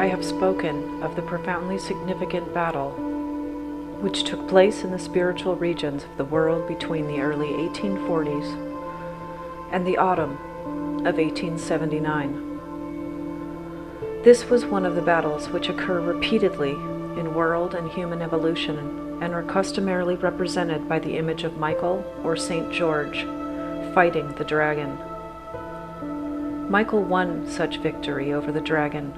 I have spoken of the profoundly significant battle which took place in the spiritual regions of the world between the early 1840s and the autumn of 1879. This was one of the battles which occur repeatedly in world and human evolution and are customarily represented by the image of Michael or St. George fighting the dragon. Michael won such victory over the dragon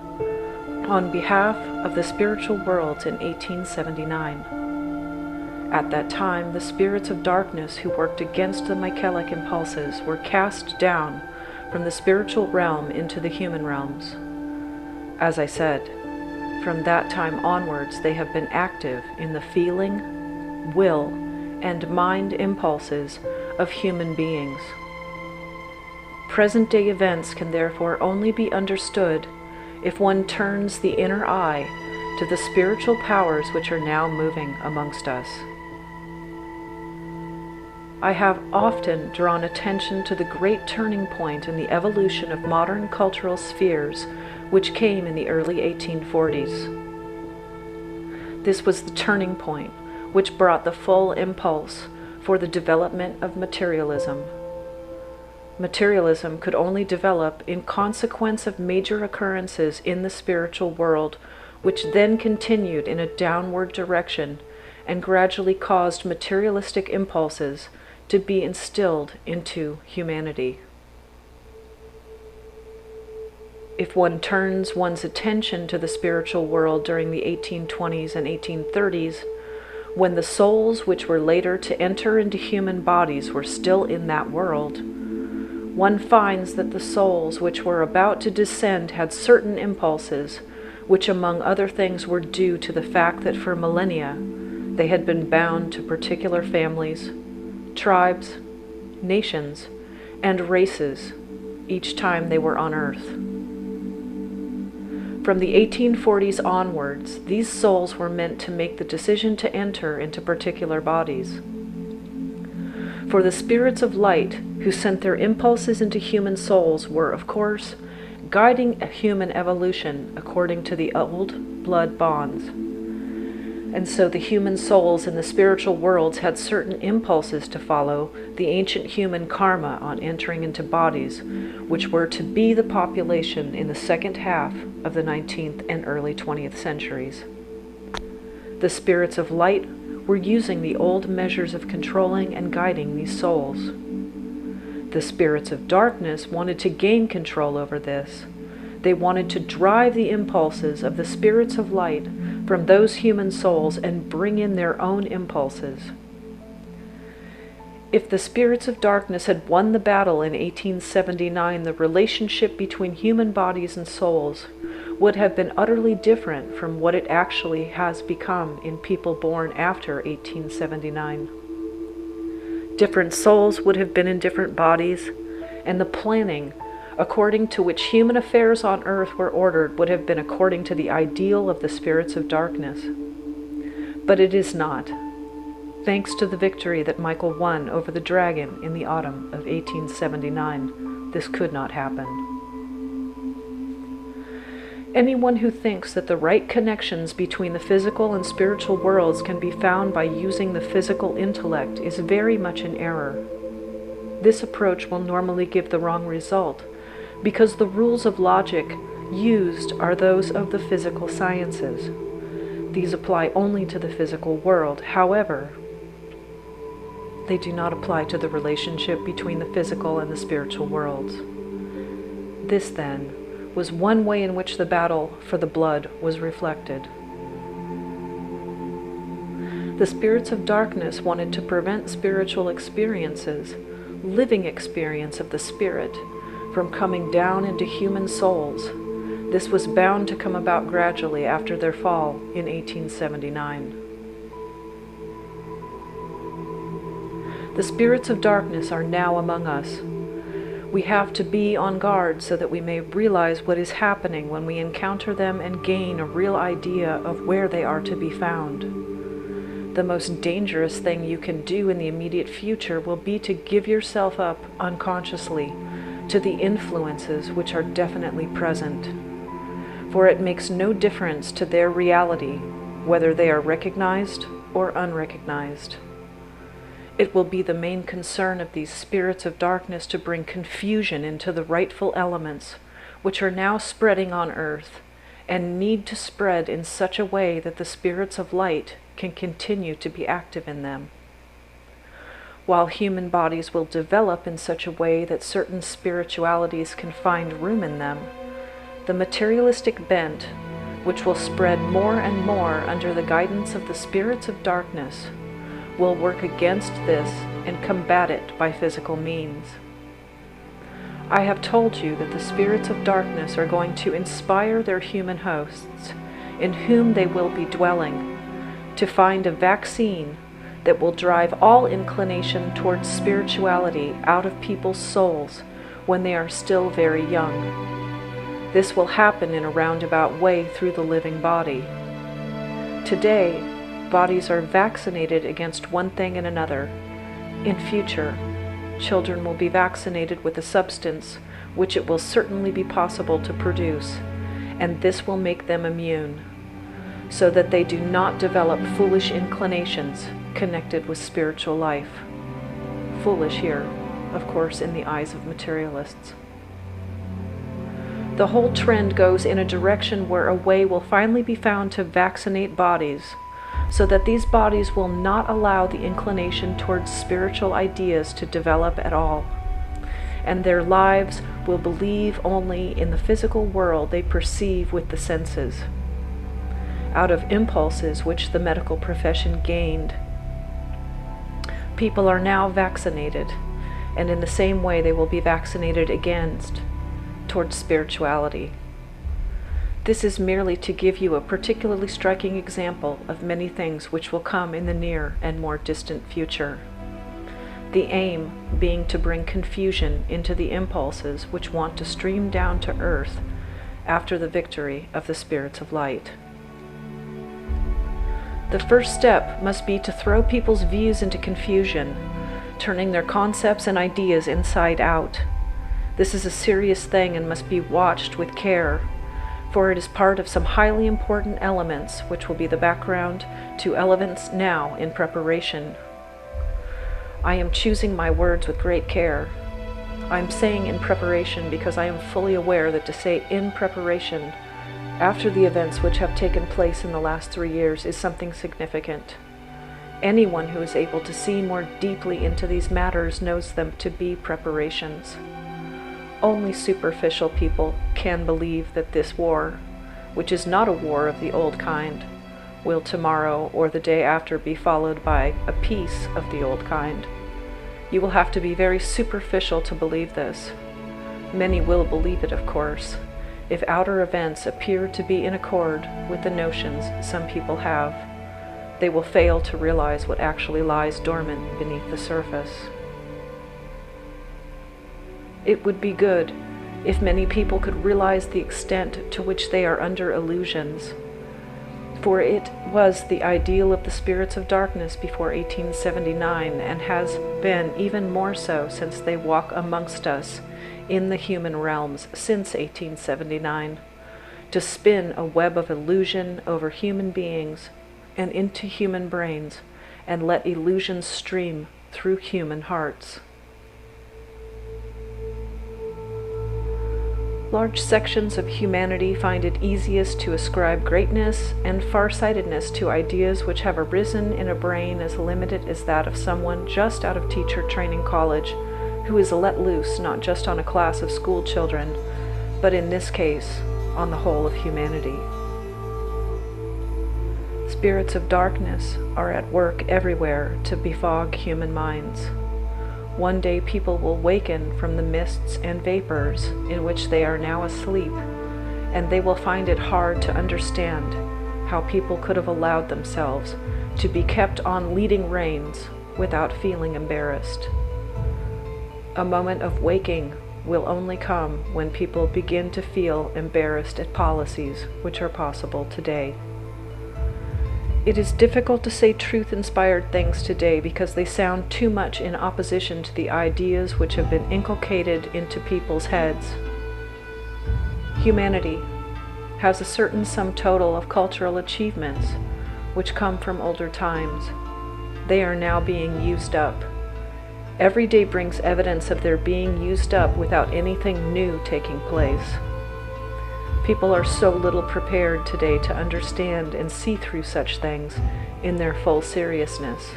on behalf of the spiritual worlds in 1879. At that time, the spirits of darkness who worked against the Michaelic impulses were cast down from the spiritual realm into the human realms. As I said, from that time onwards they have been active in the feeling, will, and mind impulses of human beings. Present-day events can therefore only be understood if one turns the inner eye to the spiritual powers which are now moving amongst us. I have often drawn attention to the great turning point in the evolution of modern cultural spheres which came in the early 1840s. This was the turning point which brought the full impulse for the development of materialism. Materialism could only develop in consequence of major occurrences in the spiritual world, which then continued in a downward direction and gradually caused materialistic impulses to be instilled into humanity. If one turns one's attention to the spiritual world during the 1820s and 1830s, when the souls which were later to enter into human bodies were still in that world, one finds that the souls which were about to descend had certain impulses, which among other things were due to the fact that for millennia they had been bound to particular families, tribes, nations, and races each time they were on earth. From the 1840s onwards, these souls were meant to make the decision to enter into particular bodies. For the spirits of light who sent their impulses into human souls were, of course, guiding human evolution according to the old blood bonds. And so the human souls in the spiritual worlds had certain impulses to follow the ancient human karma on entering into bodies, which were to be the population in the second half of the 19th and early 20th centuries. The spirits of light were using the old measures of controlling and guiding these souls. The spirits of darkness wanted to gain control over this. They wanted to drive the impulses of the spirits of light from those human souls and bring in their own impulses. If the spirits of darkness had won the battle in 1879, the relationship between human bodies and souls would have been utterly different from what it actually has become in people born after 1879. Different souls would have been in different bodies, and the planning according to which human affairs on earth were ordered would have been according to the ideal of the spirits of darkness. But it is not. Thanks to the victory that Michael won over the dragon in the autumn of 1879, this could not happen. Anyone who thinks that the right connections between the physical and spiritual worlds can be found by using the physical intellect is very much in error. This approach will normally give the wrong result, because the rules of logic used are those of the physical sciences. These apply only to the physical world. However, they do not apply to the relationship between the physical and the spiritual worlds. This, then, was one way in which the battle for the blood was reflected. The spirits of darkness wanted to prevent spiritual experiences, living experience of the spirit, from coming down into human souls. This was bound to come about gradually after their fall in 1879. The spirits of darkness are now among us. We have to be on guard so that we may realize what is happening when we encounter them and gain a real idea of where they are to be found. The most dangerous thing you can do in the immediate future will be to give yourself up unconsciously to the influences which are definitely present. For it makes no difference to their reality whether they are recognized or unrecognized. It will be the main concern of these spirits of darkness to bring confusion into the rightful elements, which are now spreading on earth, and need to spread in such a way that the spirits of light can continue to be active in them. While human bodies will develop in such a way that certain spiritualities can find room in them, the materialistic bent, which will spread more and more under the guidance of the spirits of darkness, will work against this and combat it by physical means. I have told you that the spirits of darkness are going to inspire their human hosts, in whom they will be dwelling, to find a vaccine that will drive all inclination towards spirituality out of people's souls when they are still very young. This will happen in a roundabout way through the living body. Today, bodies are vaccinated against one thing and another. In future, children will be vaccinated with a substance which it will certainly be possible to produce, and this will make them immune, so that they do not develop foolish inclinations connected with spiritual life. Foolish here, of course, in the eyes of materialists. The whole trend goes in a direction where a way will finally be found to vaccinate bodies, so that these bodies will not allow the inclination towards spiritual ideas to develop at all, and their lives will believe only in the physical world they perceive with the senses, out of impulses which the medical profession gained. People are now vaccinated, and in the same way they will be vaccinated against, towards spirituality. This is merely to give you a particularly striking example of many things which will come in the near and more distant future. The aim being to bring confusion into the impulses which want to stream down to earth after the victory of the spirits of light. The first step must be to throw people's views into confusion, turning their concepts and ideas inside out. This is a serious thing and must be watched with care, for it is part of some highly important elements which will be the background to elements now in preparation. I am choosing my words with great care. I am saying in preparation because I am fully aware that to say in preparation after the events which have taken place in the last 3 years is something significant. Anyone who is able to see more deeply into these matters knows them to be preparations. Only superficial people can believe that this war, which is not a war of the old kind, will tomorrow or the day after be followed by a peace of the old kind. You will have to be very superficial to believe this. Many will believe it, of course, if outer events appear to be in accord with the notions some people have. They will fail to realize what actually lies dormant beneath the surface. It would be good if many people could realize the extent to which they are under illusions, for it was the ideal of the spirits of darkness before 1879 and has been even more so since they walk amongst us in the human realms since 1879, to spin a web of illusion over human beings and into human brains and let illusions stream through human hearts. Large sections of humanity find it easiest to ascribe greatness and farsightedness to ideas which have arisen in a brain as limited as that of someone just out of teacher training college, who is let loose not just on a class of school children, but in this case, on the whole of humanity. Spirits of darkness are at work everywhere to befog human minds. One day people will waken from the mists and vapors in which they are now asleep, and they will find it hard to understand how people could have allowed themselves to be kept on leading reins without feeling embarrassed. A moment of waking will only come when people begin to feel embarrassed at policies which are possible today. It is difficult to say truth-inspired things today because they sound too much in opposition to the ideas which have been inculcated into people's heads. Humanity has a certain sum total of cultural achievements which come from older times. They are now being used up. Every day brings evidence of their being used up without anything new taking place. People are so little prepared today to understand and see through such things in their full seriousness.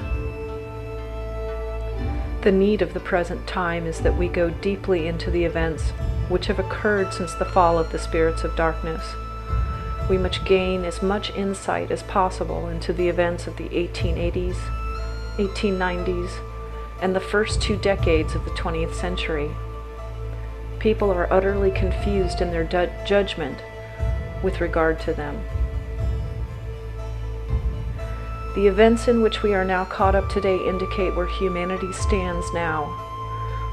The need of the present time is that we go deeply into the events which have occurred since the fall of the spirits of darkness. We must gain as much insight as possible into the events of the 1880s, 1890s, and the first 2 decades of the 20th century. People are utterly confused in their judgment with regard to them. The events in which we are now caught up today indicate where humanity stands now.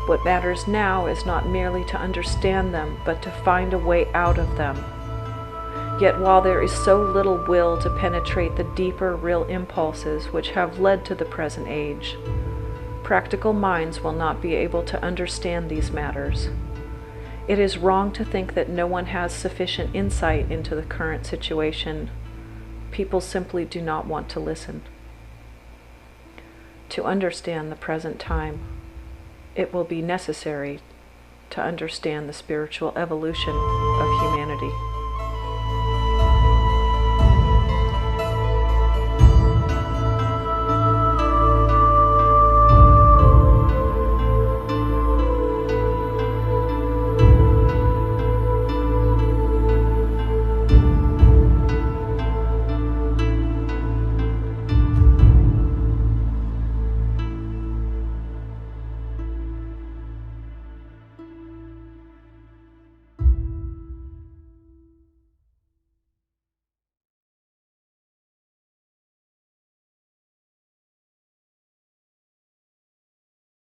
What matters now is not merely to understand them, but to find a way out of them. Yet while there is so little will to penetrate the deeper, real impulses which have led to the present age, practical minds will not be able to understand these matters. It is wrong to think that no one has sufficient insight into the current situation. People simply do not want to listen. To understand the present time, it will be necessary to understand the spiritual evolution of humanity.